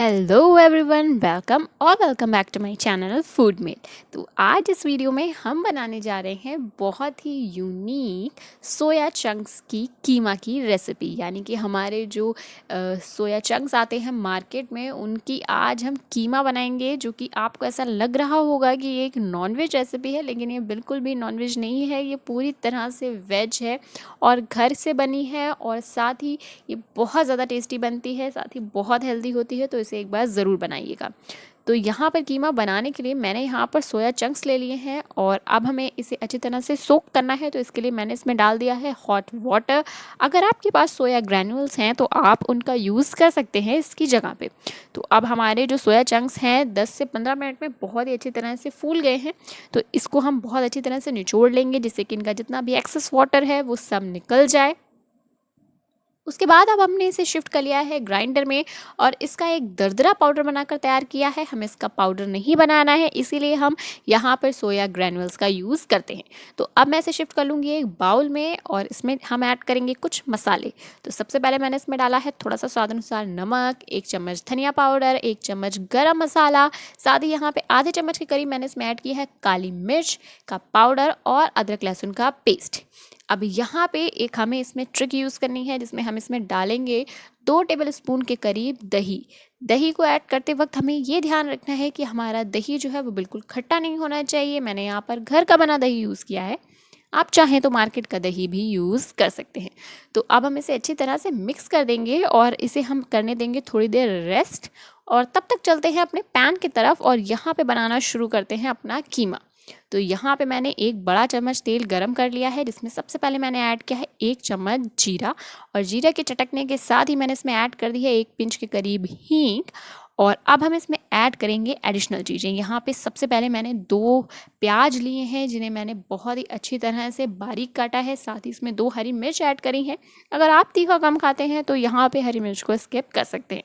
Hello everyone, welcome back to my channel food mail. तो आज इस वीडियो में हम बनाने जा रहे हैं बहुत ही यूनिक सोया चंक्स की कीमा की रेसिपी। यानी कि हमारे जो सोया चंक्स आते हैं मार्केट में, उनकी आज हम कीमा बनाएंगे। जो कि आपको ऐसा लग रहा होगा कि ये एक नॉनवेज रेसिपी है, लेकिन ये बिल्कुल भी नॉनवेज नहीं है। ये पूरी तरह से वेज है और घर से बनी है, और साथ ही ये बहुत ज़्यादा टेस्टी बनती है, साथ ही बहुत हेल्दी होती है। तो इसे एक बार ज़रूर बनाइएगा। तो यहाँ पर कीमा बनाने के लिए मैंने यहाँ पर सोया चंक्स ले लिए हैं, और अब हमें इसे अच्छी तरह से सोक करना है। तो इसके लिए मैंने इसमें डाल दिया है हॉट वाटर। अगर आपके पास सोया ग्रैन्यूल्स हैं तो आप उनका यूज़ कर सकते हैं इसकी जगह पे। तो अब हमारे जो सोया चंक्स हैं 10 से 15 मिनट में बहुत ही अच्छी तरह से फूल गए हैं। तो इसको हम बहुत अच्छी तरह से निचोड़ लेंगे, जिससे कि इनका जितना भी एक्सेस वाटर है वो सब निकल जाए। उसके बाद अब हमने इसे शिफ्ट कर लिया है ग्राइंडर में, और इसका एक दरदरा पाउडर बनाकर तैयार किया है। हमें इसका पाउडर नहीं बनाना है, इसीलिए हम यहाँ पर सोया ग्रैनुअल्स का यूज़ करते हैं। तो अब मैं इसे शिफ्ट कर लूँगी एक बाउल में, और इसमें हम ऐड करेंगे कुछ मसाले। तो सबसे पहले मैंने इसमें डाला है थोड़ा सा स्वाद अनुसार नमक, 1 चम्मच धनिया पाउडर, 1 चम्मच गरम मसाला, साथ ही यहाँ पे आधे चम्मच के करीब मैंने इसमें ऐड किया है काली मिर्च का पाउडर और अदरक लहसुन का पेस्ट। अब यहाँ पे एक हमें इसमें ट्रिक यूज़ करनी है, जिसमें हम इसमें डालेंगे 2 टेबलस्पून के करीब दही। दही को ऐड करते वक्त हमें ये ध्यान रखना है कि हमारा दही जो है वो बिल्कुल खट्टा नहीं होना चाहिए। मैंने यहाँ पर घर का बना दही यूज़ किया है, आप चाहें तो मार्केट का दही भी यूज़ कर सकते हैं। तो अब हम इसे अच्छी तरह से मिक्स कर देंगे, और इसे हम करने देंगे थोड़ी देर रेस्ट। और तब तक चलते हैं अपने पैन की तरफ, और यहाँ पे बनाना शुरू करते हैं अपना कीमा। तो यहाँ पे मैंने एक बड़ा चम्मच तेल गरम कर लिया है, जिसमें सबसे पहले मैंने ऐड किया है 1 चम्मच जीरा, और जीरा के चटकने के साथ ही मैंने इसमें ऐड कर दी है 1 पिंच के करीब हींग। और अब हम इसमें ऐड करेंगे एडिशनल चीज़ें। यहाँ पे सबसे पहले मैंने 2 प्याज लिए हैं, जिन्हें मैंने बहुत ही अच्छी तरह से बारीक काटा है। साथ ही इसमें 2 हरी मिर्च ऐड करी हैं। अगर आप तीखा कम खाते हैं तो यहाँ पे हरी मिर्च को स्किप कर सकते हैं।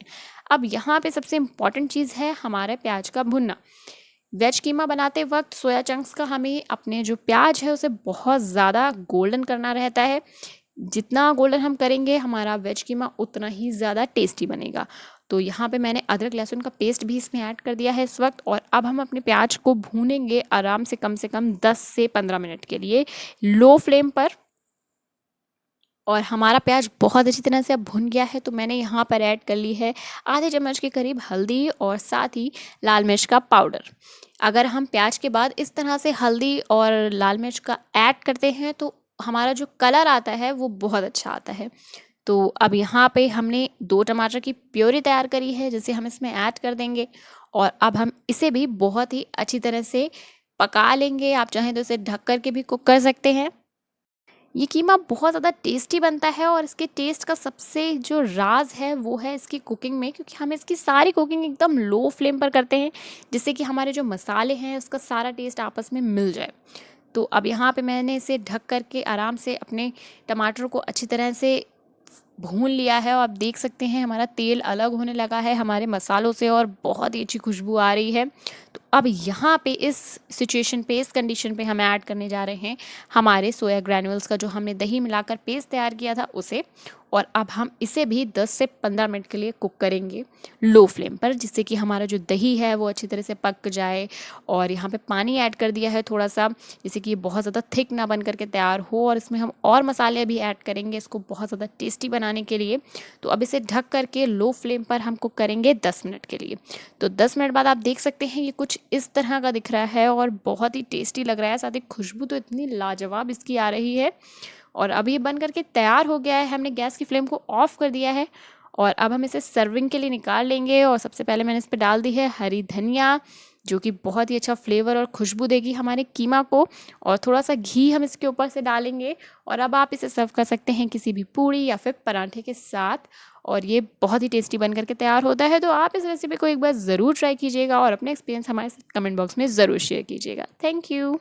अब यहाँ पे सबसे इम्पॉर्टेंट चीज़ है हमारे प्याज का भुनना। वेज कीमा बनाते वक्त सोया चंक्स का हमें अपने जो प्याज है उसे बहुत ज़्यादा गोल्डन करना रहता है। जितना गोल्डन हम करेंगे हमारा वेज कीमा उतना ही ज़्यादा टेस्टी बनेगा। तो यहाँ पे मैंने अदरक लहसुन का पेस्ट भी इसमें ऐड कर दिया है इस वक्त। और अब हम अपने प्याज को भूनेंगे आराम से कम 10 से 15 मिनट के लिए लो फ्लेम पर। और हमारा प्याज बहुत अच्छी तरह से अब भुन गया है। तो मैंने यहाँ पर ऐड कर ली है आधे चम्मच के करीब हल्दी, और साथ ही लाल मिर्च का पाउडर। अगर हम प्याज के बाद इस तरह से हल्दी और लाल मिर्च का ऐड करते हैं तो हमारा जो कलर आता है वो बहुत अच्छा आता है। तो अब यहाँ पे हमने 2 टमाटर की प्योरी तैयार करी है, जिसे हम इसमें ऐड कर देंगे। और अब हम इसे भी बहुत ही अच्छी तरह से पका लेंगे। आप चाहें तो इसे ढक कर के भी कुक कर सकते हैं। ये कीमा बहुत ज़्यादा टेस्टी बनता है, और इसके टेस्ट का सबसे जो राज है वो है इसकी कुकिंग में, क्योंकि हम इसकी सारी कुकिंग एकदम लो फ्लेम पर करते हैं, जिससे कि हमारे जो मसाले हैं उसका सारा टेस्ट आपस में मिल जाए। तो अब यहाँ पे मैंने इसे ढक करके आराम से अपने टमाटर को अच्छी तरह से भून लिया है, और आप देख सकते हैं हमारा तेल अलग होने लगा है हमारे मसालों से, और बहुत ही अच्छी खुशबू आ रही है। तो अब यहाँ पे इस सिचुएशन पे, इस कंडीशन पे हम ऐड करने जा रहे हैं हमारे सोया ग्रैनुअल्स का जो हमने दही मिलाकर पेस्ट तैयार किया था उसे। और अब हम इसे भी 10 से 15 मिनट के लिए कुक करेंगे लो फ्लेम पर, जिससे कि हमारा जो दही है वो अच्छी तरह से पक जाए। और यहाँ पे पानी ऐड कर दिया है थोड़ा सा, जिससे कि ये बहुत ज़्यादा थिक ना बन करके तैयार हो। और इसमें हम और मसाले भी ऐड करेंगे इसको बहुत ज़्यादा टेस्टी बनाने के लिए। तो अब इसे ढक करके लो फ्लेम पर हम कुक करेंगे 10 मिनट के लिए। तो 10 मिनट बाद आप देख सकते हैं ये कुछ इस तरह का दिख रहा है, और बहुत ही टेस्टी लग रहा है। साथ ही खुशबू तो इतनी लाजवाब इसकी आ रही है। और अब ये बन करके तैयार हो गया है। हमने गैस की फ्लेम को ऑफ कर दिया है, और अब हम इसे सर्विंग के लिए निकाल लेंगे। और सबसे पहले मैंने इस पर डाल दी है हरी धनिया, जो कि बहुत ही अच्छा फ्लेवर और खुशबू देगी हमारे कीमा को। और थोड़ा सा घी हम इसके ऊपर से डालेंगे। और अब आप इसे सर्व कर सकते हैं किसी भी पूड़ी या फिर पराठे के साथ, और ये बहुत ही टेस्टी बन करके तैयार होता है। तो आप इस रेसिपी को एक बार ज़रूर ट्राई कीजिएगा, और अपने एक्सपीरियंस हमारे साथ कमेंट बॉक्स में ज़रूर शेयर कीजिएगा। Thank you.